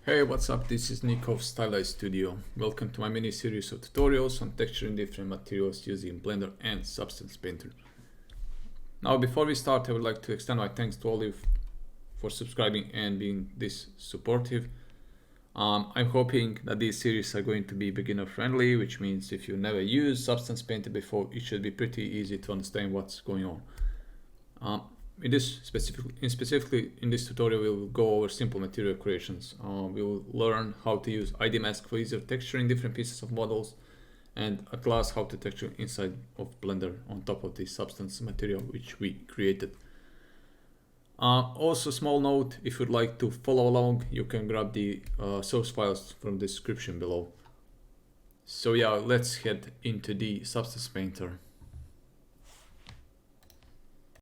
Hey, what's up? This is Nick of Stylized Studio. Welcome to my mini series of tutorials on texturing different materials using Blender and Substance Painter. Now, before we start, I would like to extend my thanks to all of you for subscribing and being this supportive. I'm hoping that these series are going to be beginner friendly, which means if you never used Substance Painter before, it should be pretty easy to understand what's going on. Specifically in this tutorial, we'll go over simple material creations. We'll learn how to use ID Mask for easier texturing different pieces of models, and at last how to texture inside of Blender on top of the substance material which we created. Also, small note, if you'd like to follow along, you can grab the source files from the description below. So yeah, let's head into the Substance Painter.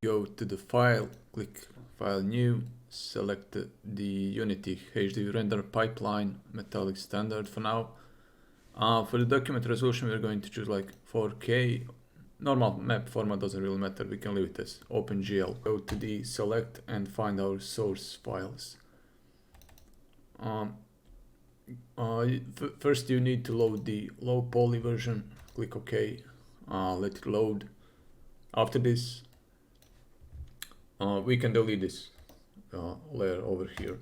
Go to the file, click File New, select the Unity HD Render Pipeline Metallic Standard for now. For the document resolution, we're going to choose like 4K. Normal map format doesn't really matter, we can leave it as OpenGL. Go to the select and find our source files. First you need to load the low poly version, click OK, let it load. After this, we can delete this layer over here.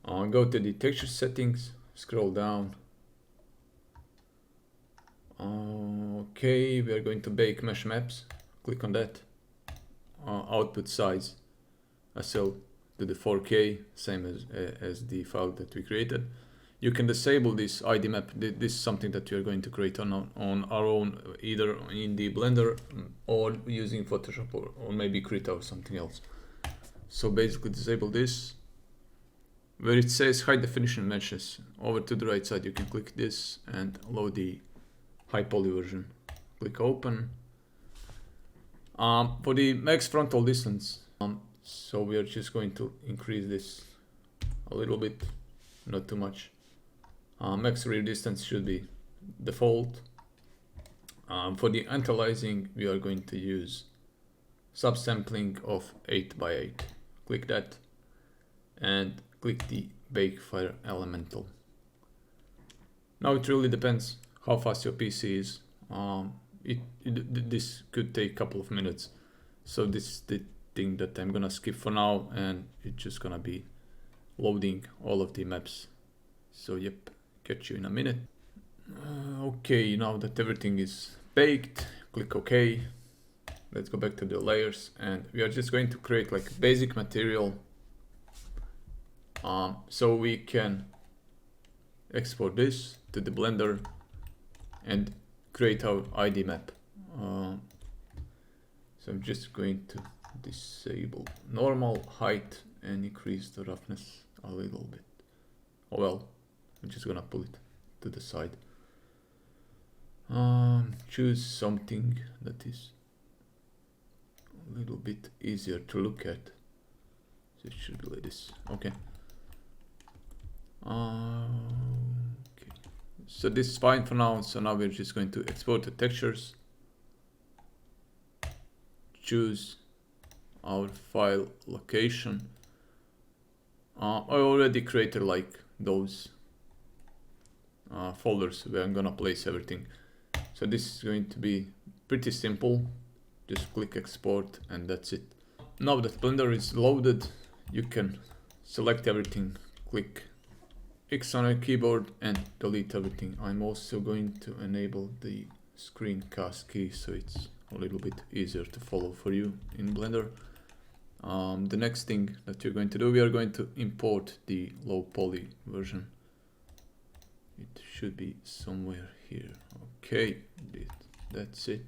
Go to the texture settings, scroll down. Okay, we are going to bake mesh maps. Click on that. Output size SL to the 4K, same as the file that we created. You can disable this ID map. This is something that we are going to create on our own, either in the Blender or using Photoshop or maybe Krita or something else. So basically disable this. Where it says high definition meshes, over to the right side you can click this and load the high poly version. Click open. For the max frontal distance, so we are just going to increase this a little bit, not too much. Max rear distance should be default. For the anti-aliasing, we are going to use subsampling of 8x8. Click that and click the Bake Fire Elemental. Now it really depends how fast your PC is. This could take a couple of minutes. So this is the thing that I'm gonna skip for now, and it's just gonna be loading all of the maps. So yep, catch you in a minute. Okay, now that everything is baked, click OK. Let's go back to the layers, and we are just going to create like basic material, so we can export this to the Blender and create our ID map. So I'm just going to disable normal height and increase the roughness a little bit. Oh well, I'm just gonna pull it to the side. Choose something that is a little bit easier to look at. So it should be like this. Okay. Okay. So this is fine for now. So now we're just going to export the textures. Choose our file location. I already created like those folders where I'm gonna place everything. So this is going to be pretty simple. Just click export and that's it. Now that Blender is loaded, you can select everything, click X on your keyboard and delete everything. I'm also going to enable the screencast key so it's a little bit easier to follow for you in Blender. The next thing that you're going to do, we are going to import the low poly version. It should be somewhere here. Okay, that's it.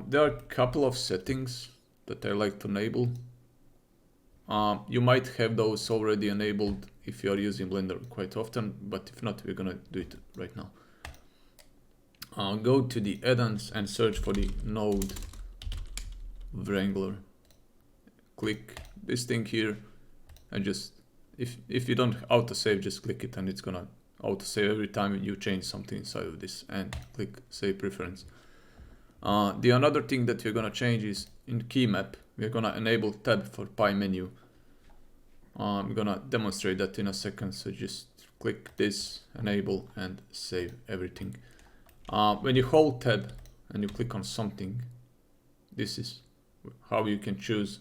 There are a couple of settings that I like to enable. You might have those already enabled if you are using Blender quite often, but if not, we're gonna do it right now. Go to the add-ons and search for the Node Wrangler. Click this thing here and just, if you don't autosave, just click it and it's gonna autosave every time you change something inside of this, and click Save Preference. The another thing that we're gonna change is in key map, we're gonna enable tab for pie menu. I'm gonna demonstrate that in a second, so just click this, enable, and save everything. When you hold tab and you click on something, this is how you can choose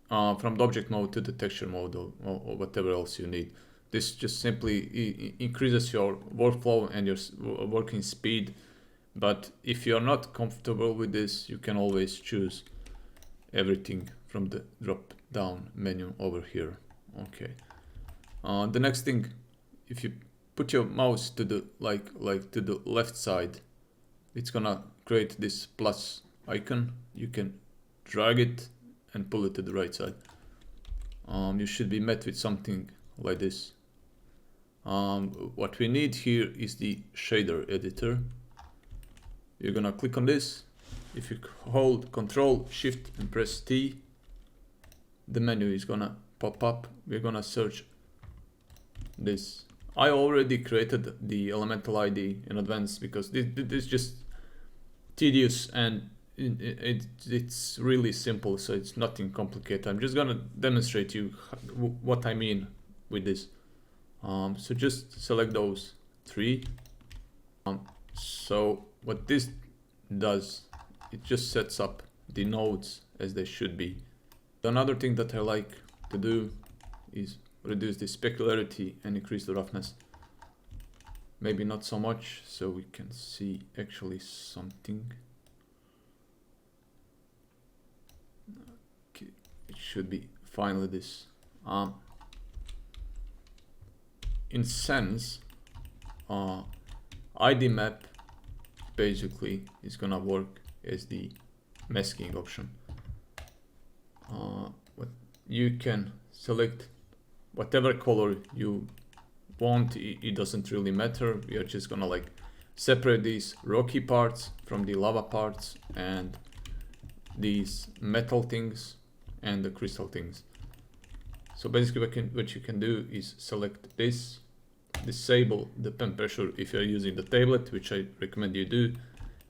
from the object mode to the texture mode, or whatever else you need. This just simply increases your workflow and your working speed. But if you're not comfortable with this, you can always choose everything from the drop down menu over here. Okay. The next thing, if you put your mouse to the to the left side, it's gonna create this plus icon. You can drag it and pull it to the right side. You should be met with something like this. What we need here is the shader editor. You're gonna click on this. If you hold Control Shift and press T, the menu is gonna pop up. We're gonna search this. I already created the Elemental ID in advance because this is just tedious, and it's really simple, so it's nothing complicated. I'm just gonna demonstrate you what I mean with this. So just select those three. So what this does, it just sets up the nodes as they should be. Another thing that I like to do is reduce the specularity and increase the roughness. Maybe not so much, so we can see actually something. Okay, it should be finally this. In sense, ID map basically is gonna work as the masking option. What you can select whatever color you want. It doesn't really matter. We are just gonna like separate these rocky parts from the lava parts, and these metal things and the crystal things. So basically what you can do is select this, disable the pen pressure if you're using the tablet, which I recommend you do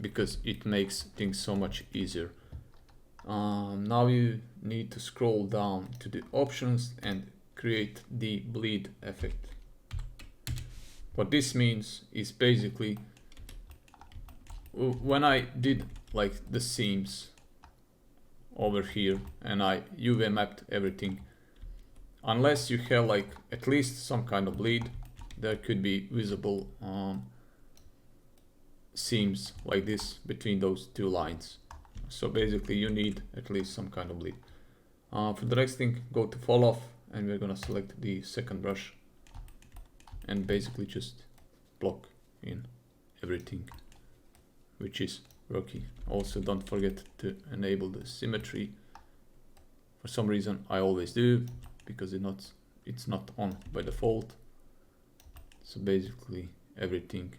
because it makes things so much easier. Now you need to scroll down to the options and create the bleed effect. What this means is basically when I did like the seams over here and I UV mapped everything, unless you have like at least some kind of bleed, there could be visible seams like this between those two lines. So basically you need at least some kind of bleed. For the next thing, go to fall off, and we're gonna select the second brush and basically just block in everything which is rocky. Also don't forget to enable the symmetry. For some reason I always do, because it's not on by default. So basically everything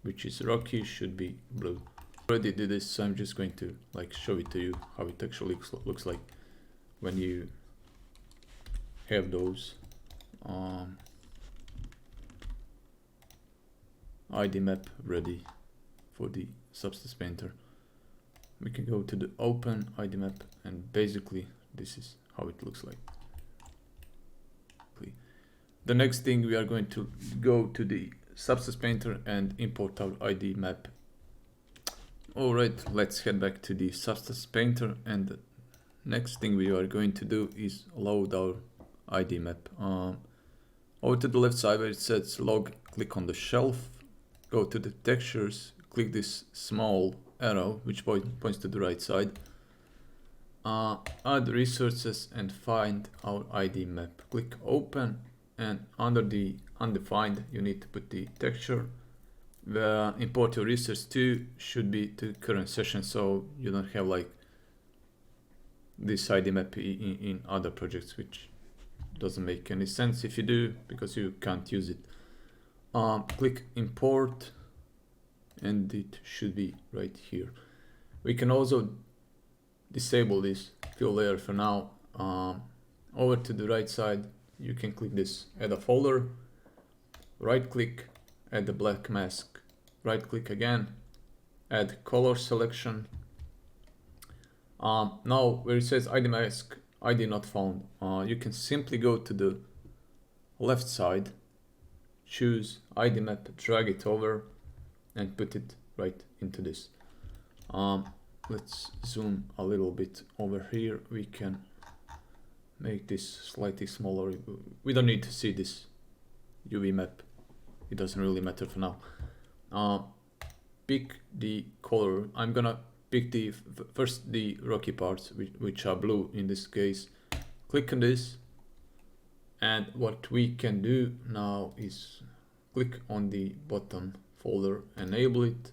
which is rocky should be blue. Already did this, so I'm just going to like show it to you how it actually looks like when you have those ID map ready for the Substance Painter. We can go to the open ID map, and basically this is how it looks like. The next thing, we are going to go to the Substance Painter and import our ID map. Alright, let's head back to the Substance Painter, and the next thing we are going to do is load our ID map. Over to the left side where it says log, click on the shelf, go to the textures, click this small arrow which points to the right side, add resources and find our ID map. Click open, and under the undefined you need to put the texture. The import your resource to should be to current session, so you don't have like this ID map in other projects, which doesn't make any sense if you do, because you can't use it. Click import, and it should be right here. We can also disable this fill layer for now. Over to the right side you can click this add a folder, right click, add the black mask, right click again, add color selection. Now where it says ID mask ID not found, you can simply go to the left side, choose ID map, drag it over, and put it right into this. Let's zoom a little bit over here. We can make this slightly smaller. We don't need to see this UV map. It doesn't really matter for now. Pick the color. I'm gonna pick the first the rocky parts, which are blue in this case. Click on this, and what we can do now is click on the bottom folder, enable it,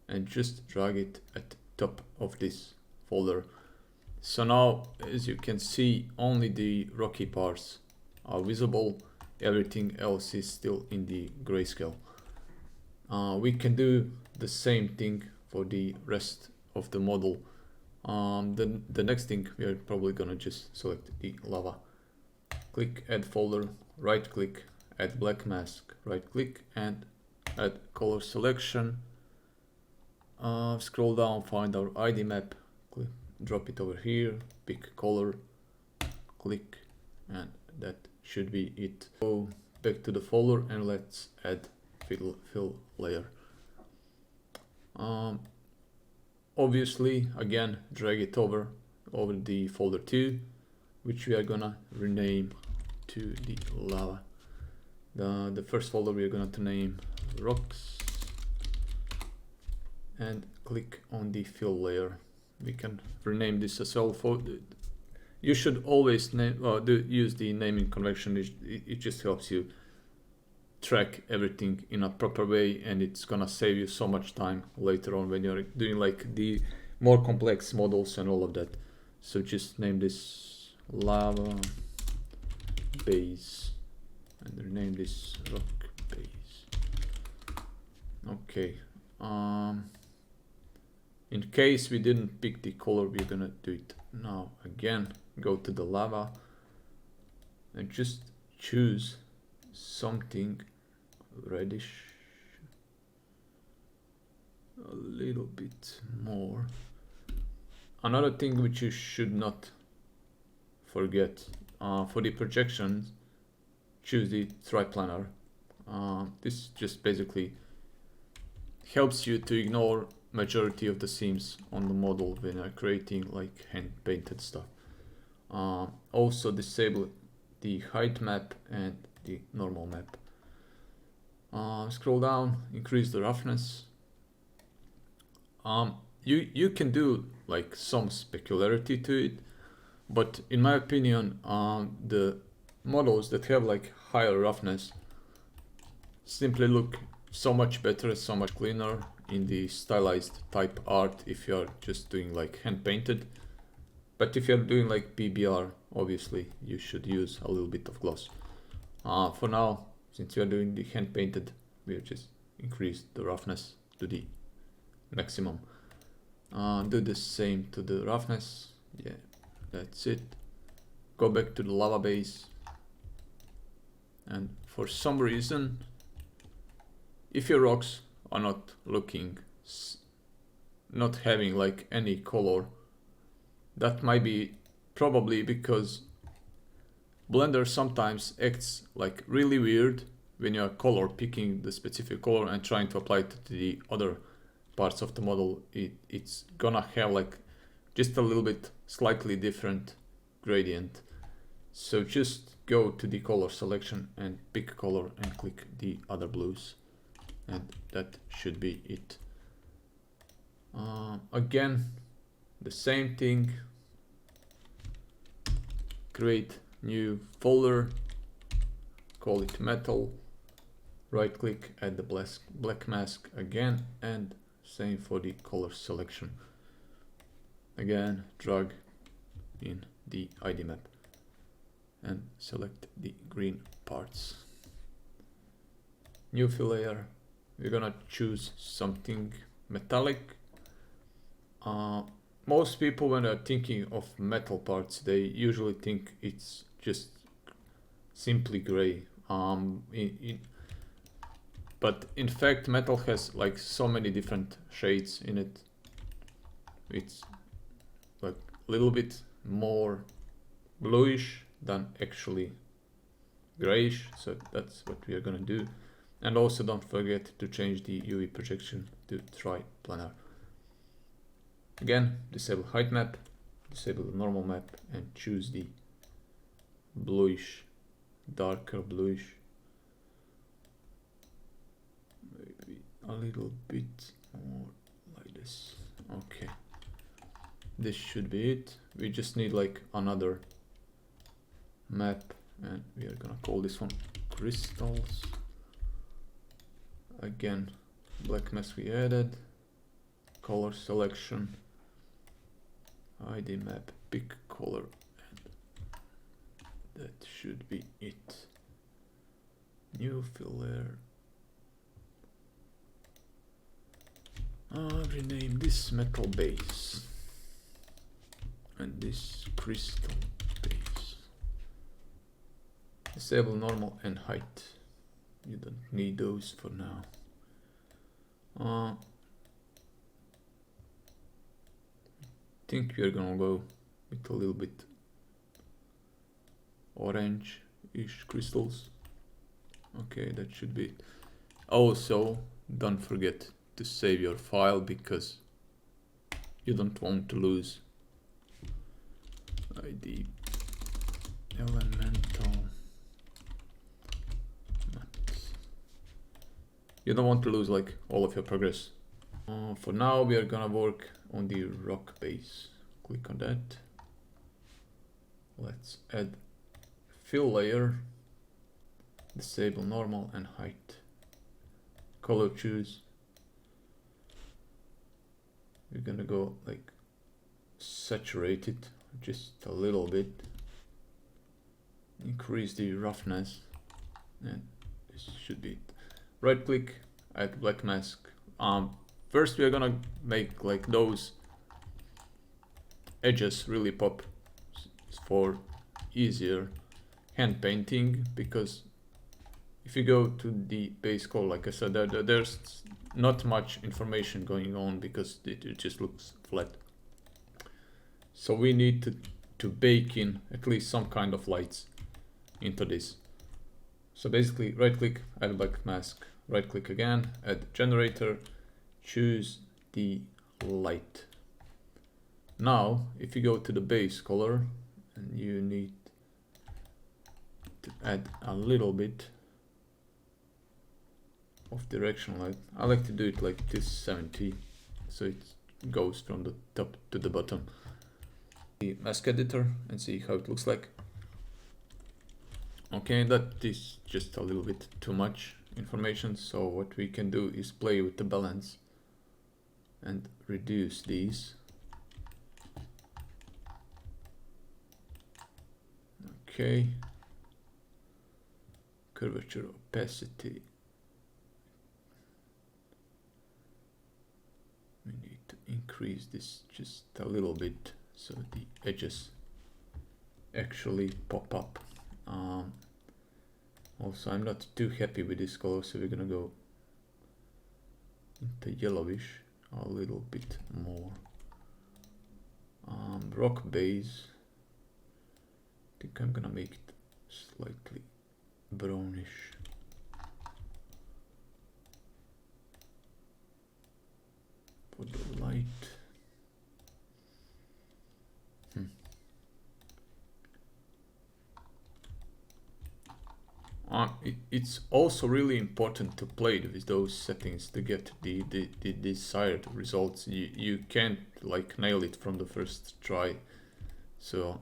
and just drag it at the top of this folder. So now, as you can see, only the rocky parts are visible. Everything else is still in the grayscale. We can do the same thing for the rest of the model. The next thing, we are probably gonna just select the lava. Click add folder, right click, add black mask, right click, and add color selection. Scroll down, find our ID map, click, drop it over here, pick color, click, and that should be it. Go back to the folder and let's add fill layer. Obviously, again, drag it over the folder 2, which we are gonna rename to the lava. The first folder we are gonna name rocks, and click on the fill layer. We can rename this as well. You should always use the naming convention. It just helps you track everything in a proper way, and it's gonna save you so much time later on when you're doing like the more complex models and all of that. So just name this lava base and rename this rock base. Okay. In case we didn't pick the color, we're gonna do it now again. Go to the lava and just choose something reddish, a little bit more. Another thing which you should not forget, for the projections, choose the triplanar. This just basically helps you to ignore majority of the seams on the model when you're creating like hand painted stuff. Also disable the height map and the normal map. Scroll down, increase the roughness. You can do like some specularity to it, but in my opinion, the models that have like higher roughness simply look so much better, so much cleaner in the stylized type art if you're just doing like hand painted. But if you're doing like PBR, obviously you should use a little bit of gloss. For now, since you're doing the hand painted, we'll just increase the roughness to the maximum. Do the same to the roughness. Yeah, that's it. Go back to the lava base, and for some reason, if your rocks are not looking, not having like any color, that might be probably because Blender sometimes acts like really weird when you are color picking the specific color and trying to apply it to the other parts of the model. It's gonna have like just a little bit slightly different gradient. So just go to the color selection and pick color and click the other blues, and that should be it. Again, the same thing. Create new folder, call it metal, right click, add the black mask again, and same for the color selection. Again, drag in the ID map and select the green parts. New fill layer, we're gonna choose something metallic. Most people, when they're thinking of metal parts, they usually think it's just simply gray. But in fact, metal has like so many different shades in it. It's like a little bit more bluish than actually grayish, so that's what we are gonna do. And also don't forget to change the UV projection to triplanar. Again, disable height map, disable the normal map, and choose the bluish, darker bluish. Maybe a little bit more like this. Okay. This should be it. We just need like another map, and we are gonna call this one crystals. Again, black mask we added, color selection, ID map, pick color, and that should be it. New fill layer. Rename this metal base and this crystal base. Disable normal and height. You don't need those for now. I think we are gonna go with a little bit orange-ish crystals. Okay, that should be it. Also, don't forget to save your file because you don't want to lose ID elemental maps. You don't want to lose like all of your progress. For now we are gonna work on the rock base. Click on that. Let's add fill layer, disable normal and height, color choose. We're gonna go like saturated just a little bit, increase the roughness, and this should be it. Right click, add black mask. First we are gonna make like those edges really pop for easier hand painting, because if you go to the base color, like I said, there's not much information going on because it just looks flat. So we need to bake in at least some kind of lights into this. So basically right click, add black mask, right click again, add generator, choose the light. Now if you go to the base color, and you need to add a little bit of direction light. I like to do it like this 70, so it goes from the top to the bottom. The mask editor and see how it looks like. Okay, that is just a little bit too much information, so what we can do is play with the balance and reduce these. Okay, curvature opacity. We need to increase this just a little bit so the edges actually pop up. Also, I'm not too happy with this color, so we're gonna go into yellowish a little bit more. Rock base, I think I'm gonna make it slightly brownish. For the light. It's also really important to play with those settings to get the desired results. You can't like nail it from the first try, so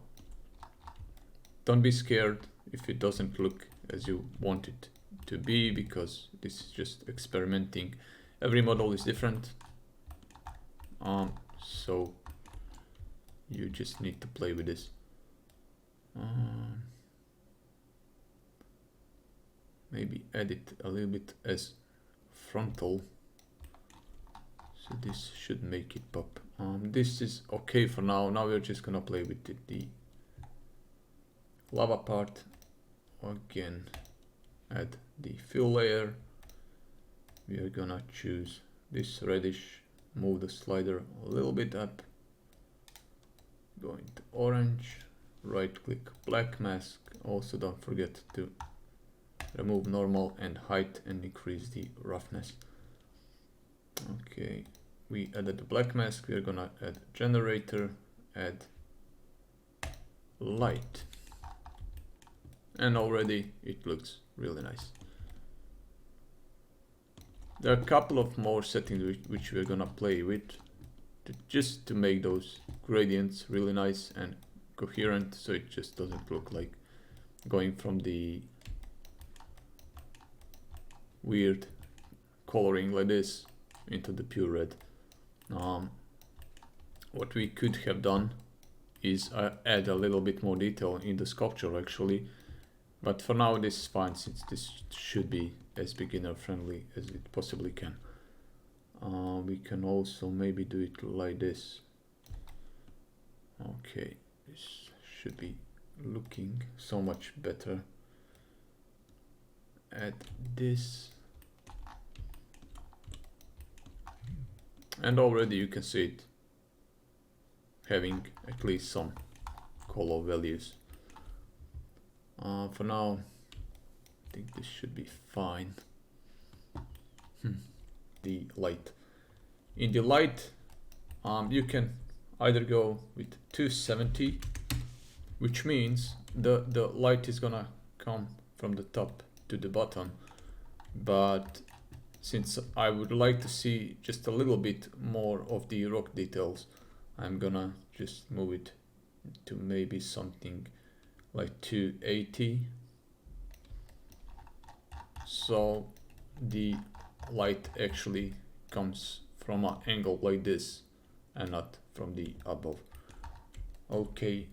don't be scared if it doesn't look as you want it to be, because this is just experimenting. Every model is different, so you just need to play with this. Maybe add it a little bit as frontal, so this should make it pop. This is okay for now. Now we're just gonna play with the lava part. Again, add the fill layer. We are gonna choose this reddish, move the slider a little bit up, go into orange, right click black mask. Also don't forget to remove normal and height and increase the roughness. Okay, we added the black mask. We are gonna add generator, add light, and already it looks really nice. There are a couple of more settings which we're gonna play with just to make those gradients really nice and coherent, so it just doesn't look like going from the weird coloring like this into the pure red. What we could have done is add a little bit more detail in the sculpture actually, but for now this is fine, since this should be as beginner friendly as it possibly can. We can also maybe do it like this. Okay, this should be looking so much better. Add this, and already you can see it having at least some color values. For now, I think this should be fine. The light. In the light, you can either go with 270, which means the light is gonna come from the top to the bottom, but since I would like to see just a little bit more of the rock details, I'm gonna just move it to maybe something like 280, so the light actually comes from an angle like this and not from the above. Okay,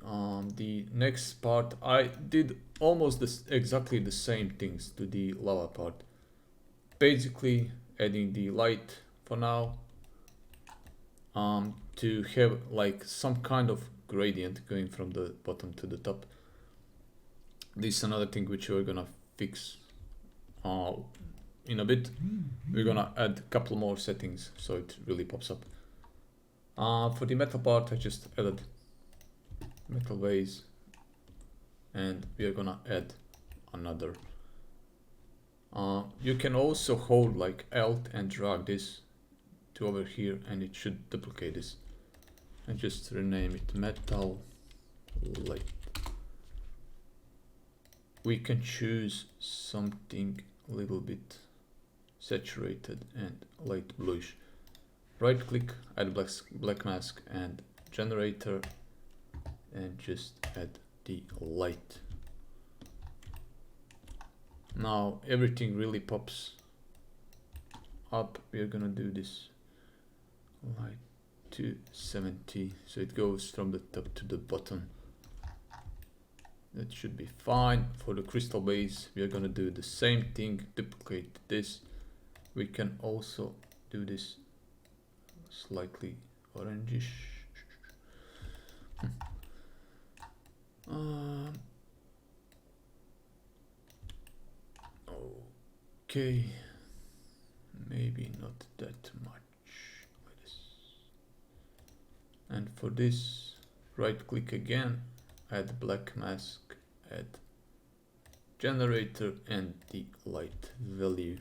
the next part, I did almost exactly the same things to the lava part. Basically adding the light for now, to have like some kind of gradient going from the bottom to the top. This is another thing which we're gonna fix in a bit. We're gonna add a couple more settings so it really pops up. For the metal part, I just added metal vase, and we are gonna add another. You can also hold like Alt and drag this to over here, and it should duplicate this, and just rename it metal light. We can choose something a little bit saturated and light bluish. Right click, add black mask and generator, and just add the light. Now everything really pops up. We're gonna do this like 270, so it goes from the top to the bottom. That should be fine. For the crystal base, we are gonna do the same thing, duplicate this. We can also do this slightly orangish. Okay, maybe not that much like this. And for this, right click again, add black mask, add generator and the light value.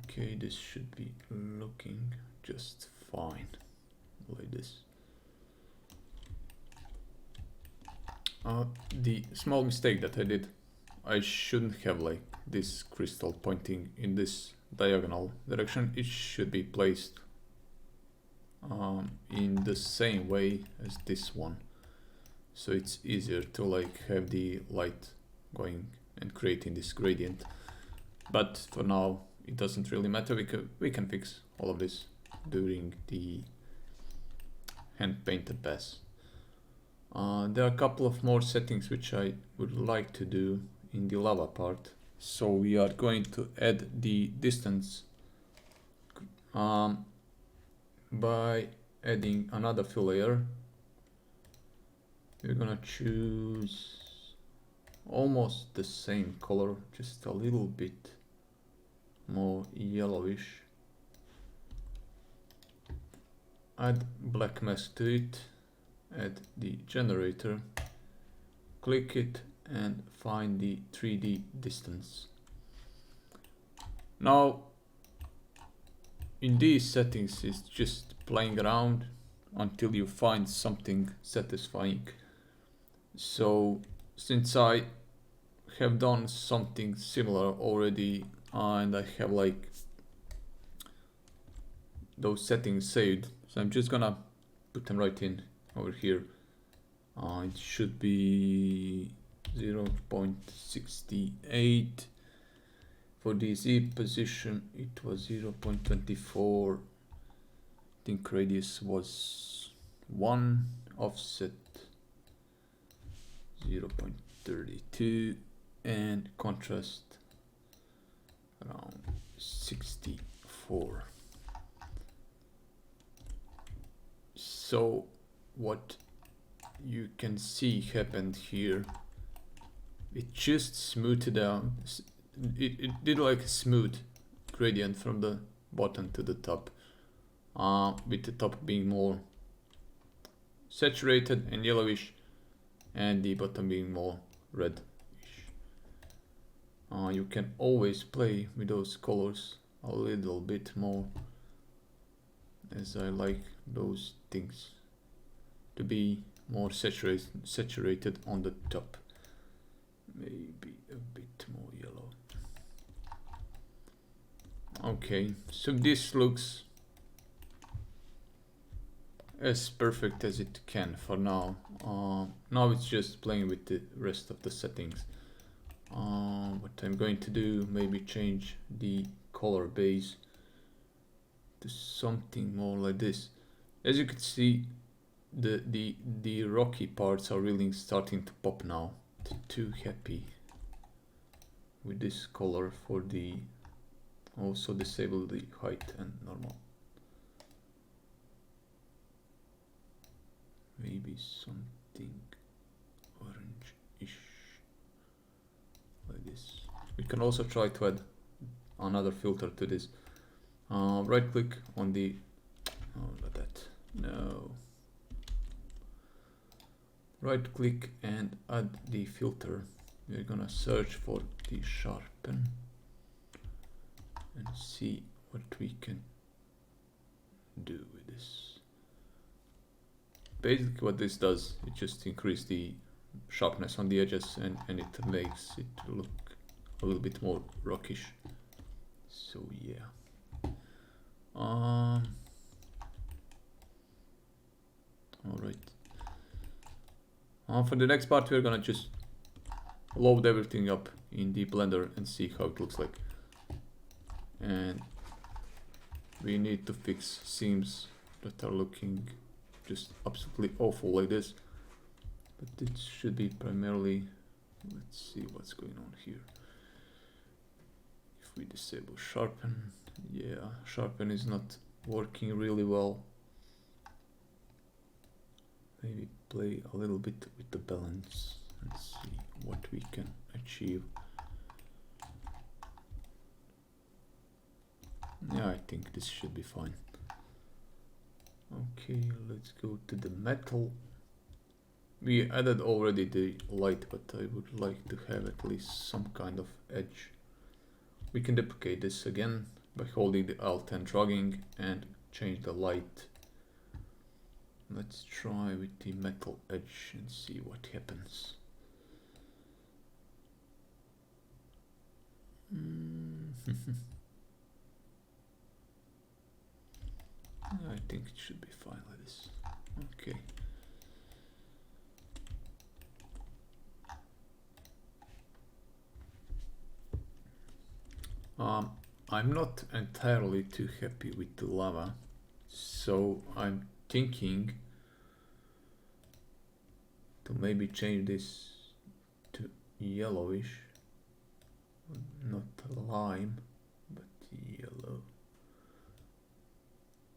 Okay, this should be looking just fine like this. The small mistake that I did, I shouldn't have like this crystal pointing in this diagonal direction. It should be placed in the same way as this one, so it's easier to like have the light going and creating this gradient. But for now it doesn't really matter. We can fix all of this during the hand painted pass. There are a couple of more settings which I would like to do in the lava part. So we are going to add the distance by adding another fill layer. We're gonna choose almost the same color, just a little bit more yellowish. add black mask to it, add the generator, click it and find the 3D distance. Now in these settings it's just playing around until you find something satisfying. So since I have done something similar already and I have like those settings saved, so I'm just gonna put them right in over here. It should be 0.68. For the Z position it was 0.24. I think radius was 1, offset 0.32, and contrast around 64. So what you can see happened here, it just smoothed down, it did like a smooth gradient from the bottom to the top, with the top being more saturated and yellowish and the bottom being more reddish. You can always play with those colors a little bit more, as I like those things to be more saturated on the top. Maybe a bit more yellow. Okay, so this looks as perfect as it can for now. Now it's just playing with the rest of the settings. What I'm going to do, maybe change the color base to something more like this. As you can see, the rocky parts are really starting to pop now. Too happy with this color for the, also disable the height and normal. Maybe something orange-ish like this. We can also try to add another filter to this. Right click on the, not that, no. Right click and add the filter. We're gonna search for the sharpen and see what we can do with this. Basically what this does, it just increases the sharpness on the edges and it makes it look a little bit more rockish. So yeah. Alright. For the next part we're gonna just load everything up in the Blender and see how it looks like. And we need to fix seams that are looking just absolutely awful like this. But it should be primarily, let's see what's going on here. If we disable sharpen, yeah, sharpen is not working really well. Maybe play a little bit with the balance and see what we can achieve. Yeah, I think this should be fine. Okay, let's go to the metal. We added already the light, but I would like to have at least some kind of edge. We can duplicate this again by holding the Alt and dragging and change the light. Let's try with the metal edge and see what happens. I think it should be fine like this. Okay. I'm not entirely too happy with the lava, so I'm thinking to maybe change this to yellowish, not lime, but yellow,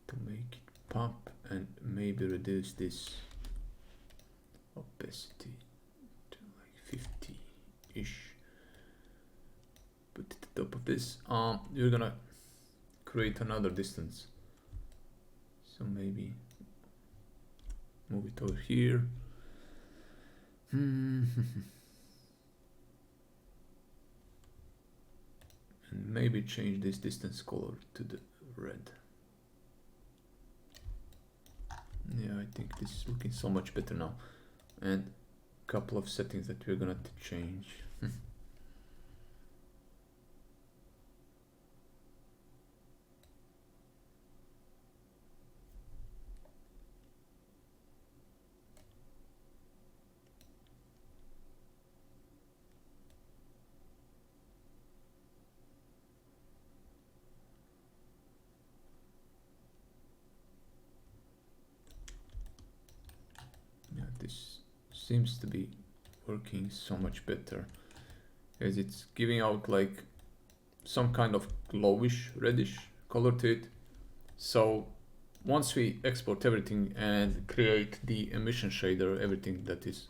to make it pop and maybe reduce this opacity to like 50-ish. But at the top of this, you're gonna create another distance. So maybe move it over here. And maybe change this distance color to the red. Yeah, I think this is looking so much better now. And a couple of settings that we're gonna change. Yeah, this seems to be working so much better, as it's giving out like some kind of glowish reddish color to it. So once we export everything and create the emission shader, everything that is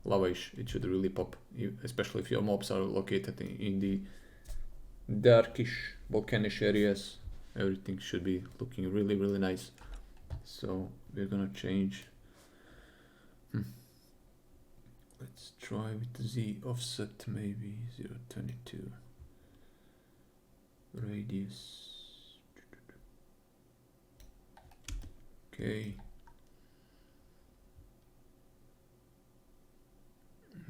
lavish, it should really pop, especially if your mobs are located in the darkish volcanic areas. Everything should be looking really, really nice. So we're gonna change. Let's try with the Z offset, maybe 0.22. Radius. Okay.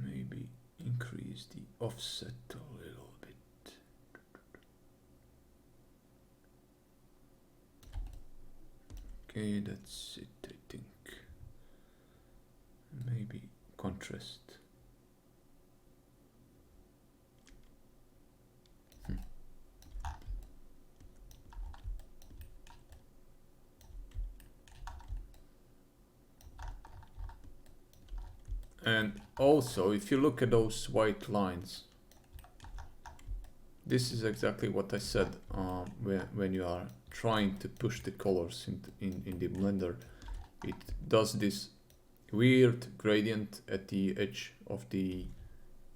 Maybe increase the offset a little bit. Okay, that's it, I think. Maybe contrast. And also, if you look at those white lines, this is exactly what I said when you are trying to push the colors in the Blender. It does this weird gradient at the edge of the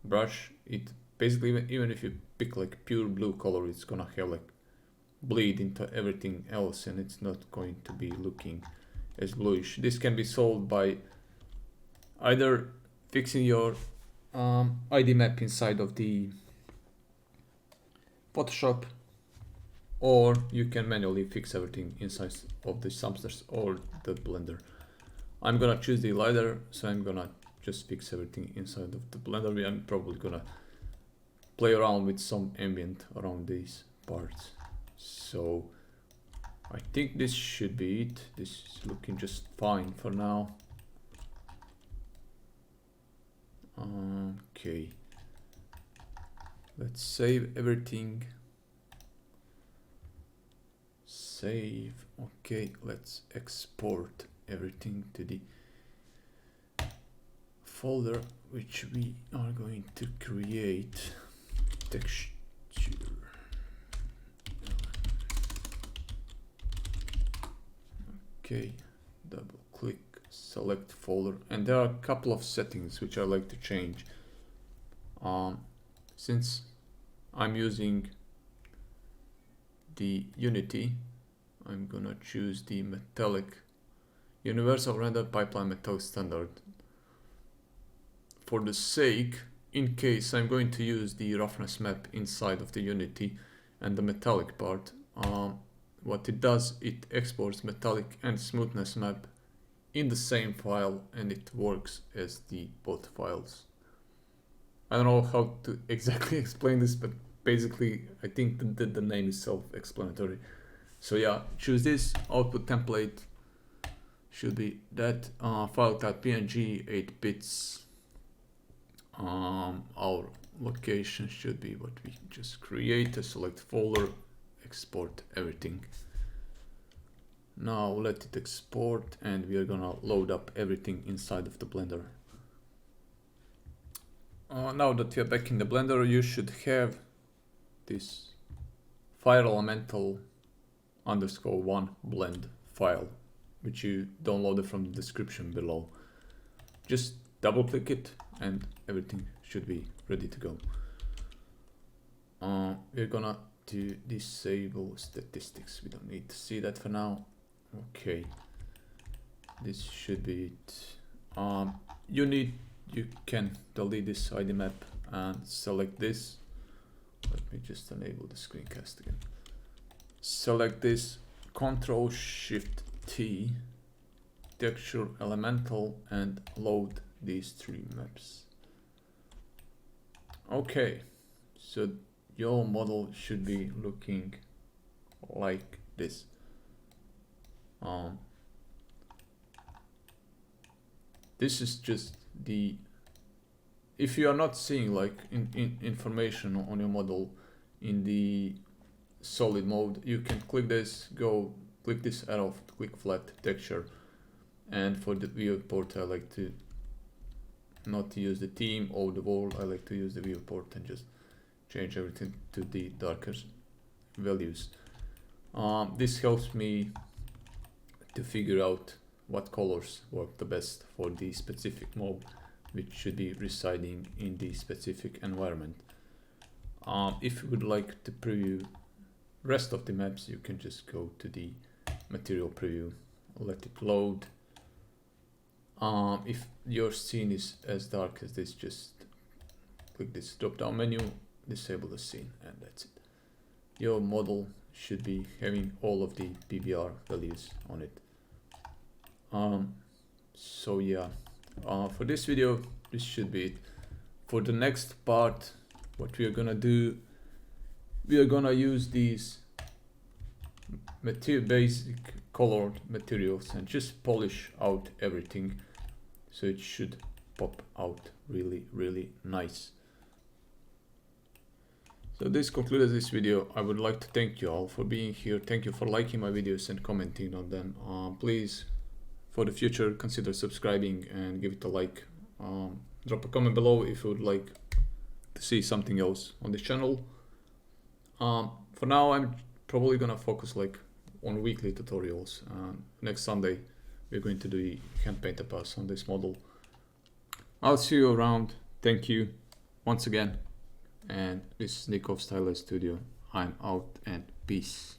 brush. It basically, even if you pick like pure blue color, it's gonna have like bleed into everything else, and it's not going to be looking as bluish. This can be solved by either fixing your ID map inside of the Photoshop, or you can manually fix everything inside of the Substance or the Blender. I'm gonna choose the latter, so I'm gonna just fix everything inside of the Blender. I'm probably gonna play around with some ambient around these parts. So I think this should be it. This is looking just fine for now. Okay, let's save everything. Save. Okay, let's export everything to the folder which we are going to create. Texture. Okay, double click, select folder, and there are a couple of settings which I like to change. Since I'm using the Unity, I'm gonna choose the metallic universal render pipeline metallic standard. For the sake, in case I'm going to use the roughness map inside of the Unity and the metallic part, what it does, it exports metallic and smoothness map in the same file, and it works as the both files. I don't know how to exactly explain this, but basically I think the name is self-explanatory. So yeah, choose this. Output template should be that. File type PNG, 8 bits. Our location should be what we just created. Select folder, export everything. Now let it export, and we are gonna load up everything inside of the Blender. Now that we are back in the Blender, you should have this file elemental _1 blend file, which you downloaded from the description below. Just double click it and everything should be ready to go. We're gonna to disable statistics. We don't need to see that for now. Okay, this should be it. You can delete this ID map and select this. Let me just enable the screencast again. Select this, Ctrl Shift T, texture elemental, and load these three maps. Okay, so your model should be looking like this. This is just the, if you are not seeing like information on your model in the solid mode, you can click this, click this arrow, click flat texture, and for the viewport I like to not use the theme or the world, I like to use the viewport and just change everything to the darker values. This helps me to figure out what colors work the best for the specific mob which should be residing in the specific environment. If you would like to preview rest of the maps, you can just go to the material preview, let it load. If your scene is as dark as this, just click this drop down menu, disable the scene, and that's it. Your model should be having all of the PBR values on it. So yeah, for this video, this should be it. For the next part, what we are gonna do, we are gonna use these basic colored materials and just polish out everything so it should pop out really nice. So this concludes this video. I would like to thank you all for being here. Thank you for liking my videos and commenting on them. Please, for the future, consider subscribing and give it a like. Drop a comment below if you would like to see something else on this channel. For now, I'm probably gonna focus like on weekly tutorials. Next Sunday, we're going to do the hand painter pass on this model. I'll see you around. Thank you once again. And this is Nick of Stylized Studio. I'm out and peace.